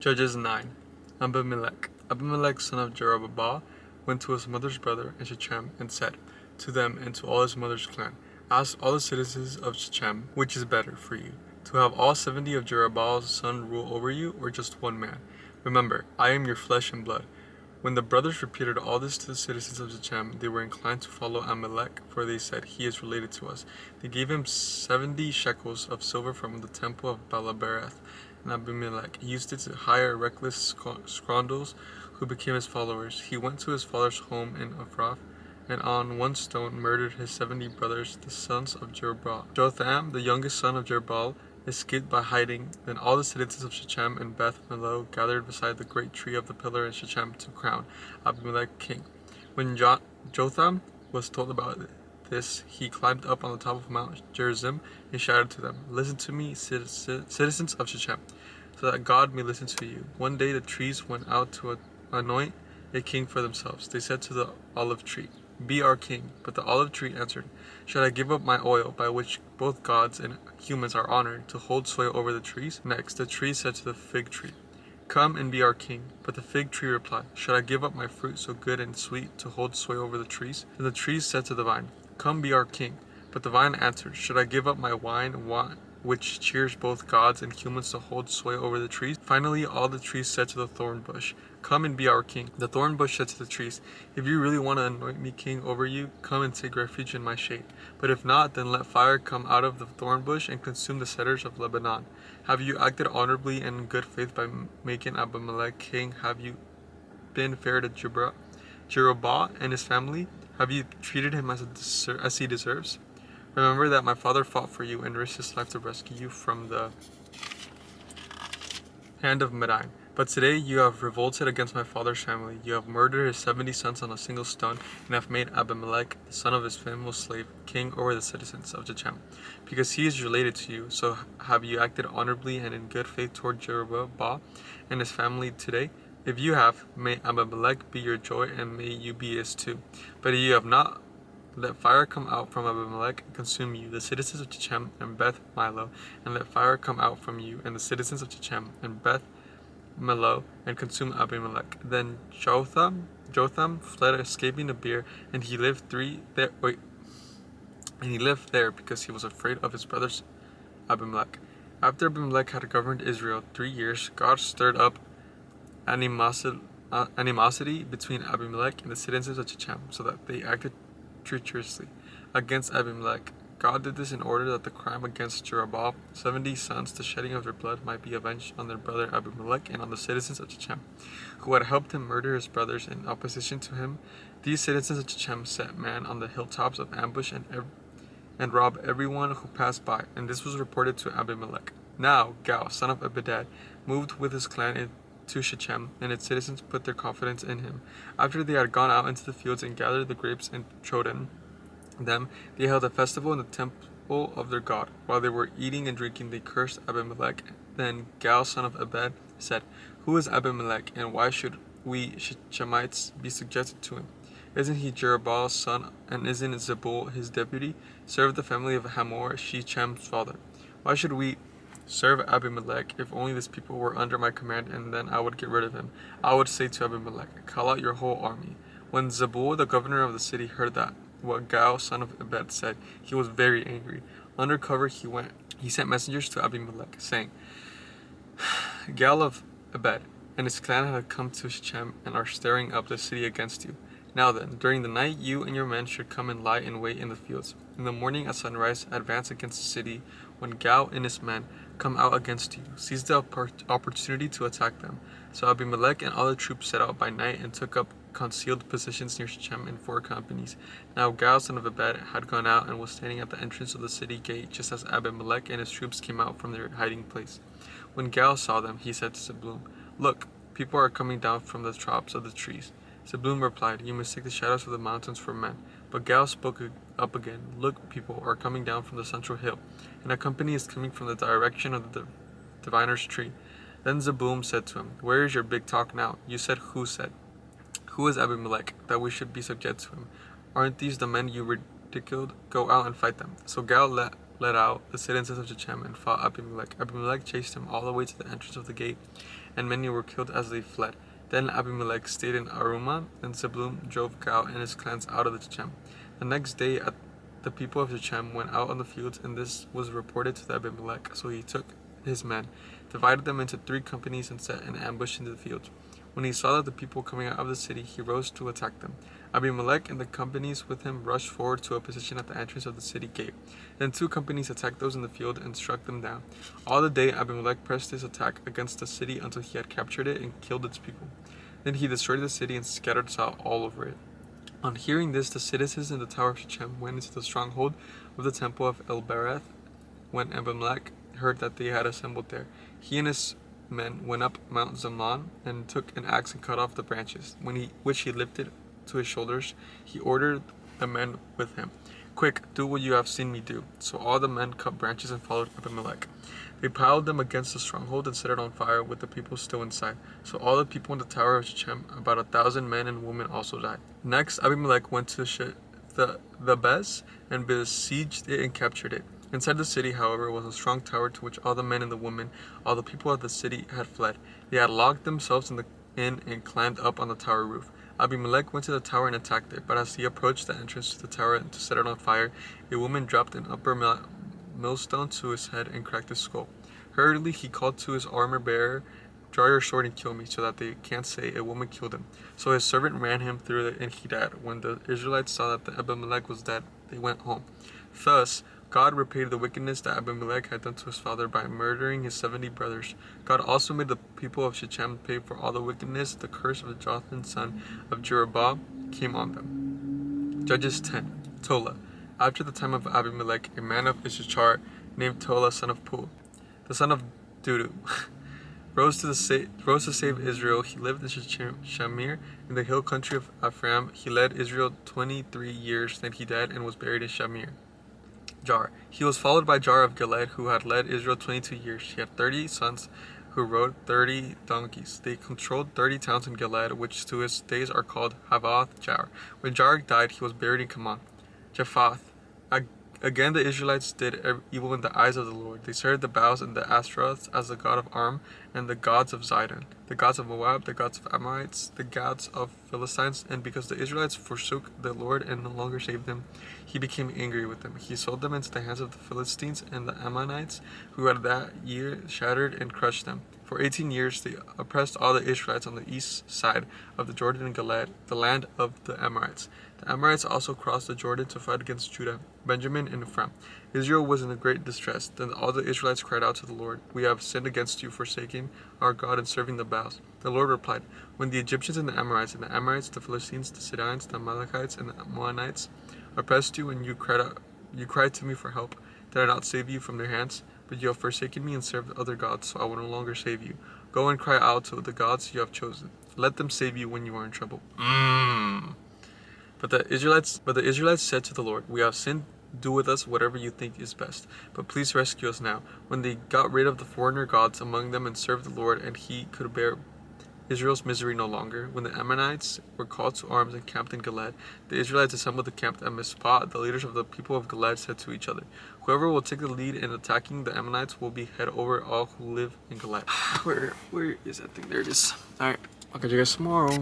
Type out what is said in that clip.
Judges 9. Abimelech. Abimelech, son of Jerubbaal, went to his mother's brother in Shechem and said to them and to all his mother's clan, "Ask all the citizens of Shechem, which is better for you, to have all 70 of Jerubbaal's sons rule over you, or just one man? Remember, I am your flesh and blood." When the brothers repeated all this to the citizens of Shechem, they were inclined to follow Abimelech, for they said, "He is related to us." They gave him 70 shekels of silver from the temple of Baal-berith, and Abimelech used it to hire reckless scoundrels who became his followers. He went to his father's home in Ophrah, and on one stone murdered his 70 brothers, the sons of Jerubbaal. Jotham, the youngest son of Jerubbaal, escaped by hiding. Then all the citizens of Shechem and Beth Millo gathered beside the great tree of the pillar in Shechem to crown Abimelech king. When Jotham was told about this, he climbed up on the top of Mount Gerizim and shouted to them, "Listen to me, citizens of Shechem, so that God may listen to you." One day the trees went out to anoint a king for themselves. They said to the olive tree, "Be our king." But the olive tree answered, "Should I give up my oil, by which both gods and humans are honored, to hold sway over the trees?" Next, the tree said to the fig tree, "Come and be our king." But the fig tree replied, "Should I give up my fruit so good and sweet to hold sway over the trees?" And the trees said to the vine, "Come be our king." But the vine answered, "Should I give up my wine, which cheers both gods and humans, to hold sway over the trees?" Finally, all the trees said to the thorn bush, "Come and be our king." The thorn bush said to the trees, "If you really want to anoint me king over you, come and take refuge in my shade. But if not, then let fire come out of the thorn bush and consume the cedars of Lebanon. Have you acted honorably and in good faith by making Abimelech king? Have you been fair to Jerubbaal and his family? Have you treated him as he deserves? Remember that my father fought for you and risked his life to rescue you from the hand of Midian. But today you have revolted against my father's family. You have murdered his 70 sons on a single stone, and have made Abimelech, the son of his faithful slave, king over the citizens of Shechem. Because he is related to you, so have you acted honorably and in good faith toward Jerubbaal and his family today? If you have, may Abimelech be your joy, and may you be his too. But if you have not, let fire come out from Abimelech and consume you, the citizens of Shechem and Beth Millo, and let fire come out from you and the citizens of Shechem and Beth Millo, and consume Abimelech. Then Jotham fled, escaping the bear, and he lived there because he was afraid of his brothers Abimelech. After Abimelech had governed Israel 3 years, God stirred up animosity between Abimelech and the citizens of Shechem, so that they acted treacherously against Abimelech. God did this in order that the crime against Jerubbaal, 70 sons, the shedding of their blood, might be avenged on their brother Abimelech and on the citizens of Shechem, who had helped him murder his brothers in opposition to him. These citizens of Shechem set man on the hilltops of ambush and robbed everyone who passed by, and this was reported to Abimelech. Now Gal, son of Abedad, moved with his clan to Shechem, and its citizens put their confidence in him. After they had gone out into the fields and gathered the grapes and trodden them, they held a festival in the temple of their god. While they were eating and drinking, they cursed Abimelech. Then Gal, son of Abed, said, "Who is Abimelech, and why should we Shechemites be subjected to him? Isn't he Jerubbaal's son, and isn't Zebul his deputy? Serve the family of Hamor, Shechem's father. Why should we serve Abimelech? If only this people were under my command, and then I would get rid of him. I would say to Abimelech, 'Call out your whole army.'" When Zebul, the governor of the city, heard that what Gal, son of Abed, said, he was very angry. Under cover he sent messengers to Abimelech, saying, "Gal of Abed and his clan have come to Shechem and are stirring up the city against you. Now then, during the night you and your men should come and lie in wait in the fields. In the morning at sunrise, advance against the city. When Gal and his men come out against you, seize the opportunity to attack them." So Abimelech and all the troops set out by night and took up concealed positions near Shechem in 4 companies. Now Gal, son of Abed, had gone out and was standing at the entrance of the city gate just as Abimelech and his troops came out from their hiding place. When Gal saw them, he said to Zebulun, "Look, people are coming down from the tops of the trees." Zebulun replied, "You mistake the shadows of the mountains for men." But Gal spoke up again, "Look, people are coming down from the central hill, and a company is coming from the direction of the diviner's tree." Then Zebulun said to him, "Where is your big talk now? You said, 'Who said? Who is Abimelech, that we should be subject to him? Aren't these the men you ridiculed? Go out and fight them." So Gal let out the citizens of Shechem and fought Abimelech. Abimelech chased him all the way to the entrance of the gate and many were killed as they fled. Then Abimelech stayed in Arumah, and Zebulun drove Gal and his clans out of Shechem. The next day the people of Shechem went out on the fields, and this was reported to Abimelech. So he took his men, divided them into 3 companies, and set an ambush in the fields. When he saw that the people coming out of the city, he rose to attack them. Abimelech and the companies with him rushed forward to a position at the entrance of the city gate. Then 2 companies attacked those in the field and struck them down. All the day Abimelech pressed his attack against the city until he had captured it and killed its people. Then he destroyed the city and scattered salt all over it. On hearing this, the citizens in the tower of Shechem went into the stronghold of the temple of El-Bereth. When Abimelech heard that they had assembled there, he and his men went up Mount Zamnon and took an axe and cut off the branches, which he lifted to his shoulders. He ordered the men with him, "Quick, do what you have seen me do." So all the men cut branches and followed Abimelech. They piled them against the stronghold and set it on fire with the people still inside. So all the people in the tower of Shechem, about 1,000 men and women, also died. Next, Abimelech went to the Bez and besieged it and captured it. Inside the city, however, was a strong tower to which all the men and the women, all the people of the city, had fled. They had locked themselves in and climbed up on the tower roof. Abimelech went to the tower and attacked it, but as he approached the entrance to the tower to set it on fire, a woman dropped an upper millstone to his head and cracked his skull. Hurriedly, he called to his armor-bearer, "Draw your sword and kill me, so that they can't say a woman killed him." So his servant ran him through it, and he died. When the Israelites saw that Abimelech was dead, they went home. Thus, God repaid the wickedness that Abimelech had done to his father by murdering his 70 brothers. God also made the people of Shechem pay for all the wickedness. The curse of Jotham, son of Jerubbaal, came on them. Judges 10. Tola. After the time of Abimelech, a man of Issachar named Tola, son of Pul, the son of Dudu, rose to save Israel. He lived in Shamir, in the hill country of Ephraim. He led Israel 23 years. Then he died and was buried in Shamir. Jar. He was followed by Jar of Gilead, who had led Israel 22 years. He had 30 sons who rode 30 donkeys. They controlled 30 towns in Gilead, which to his days are called Havoth Jar. When Jar died, he was buried in Kaman. Japhath. Again, the Israelites did evil in the eyes of the Lord. They served the Baals and the Ashtaroths as the god of Arm and the gods of Zidon, the gods of Moab, the gods of Amorites, the gods of Philistines. And because the Israelites forsook the Lord and no longer saved them, he became angry with them. He sold them into the hands of the Philistines and the Ammonites, who had that year shattered and crushed them. For 18 years they oppressed all the Israelites on the east side of the Jordan and Gilead, the land of the Amorites. The Amorites also crossed the Jordan to fight against Judah, Benjamin, and Ephraim. Israel was in a great distress. Then all the Israelites cried out to the Lord, "We have sinned against you, forsaking our God and serving the Baals." The Lord replied, "When the Egyptians and the Amorites, the Philistines, the Sidonians, the Amalekites, and the Moabites oppressed you, and you cried to me for help, did I not save you from their hands? But you have forsaken me and served other gods, so I will no longer save you. Go and cry out to the gods you have chosen. Let them save you when you are in trouble." But the Israelites said to the Lord, "We have sinned. Do with us whatever you think is best, but please rescue us now." When they got rid of the foreigner gods among them and served the Lord, and he could bear Israel's misery no longer, when the Ammonites were called to arms and camped in Gilead, the Israelites assembled and camped at Mizpah. The leaders of the people of Gilead said to each other, "Whoever will take the lead in attacking the Ammonites will be head over all who live in Gilead." Where is that thing? There it is. Alright, I'll catch you guys tomorrow.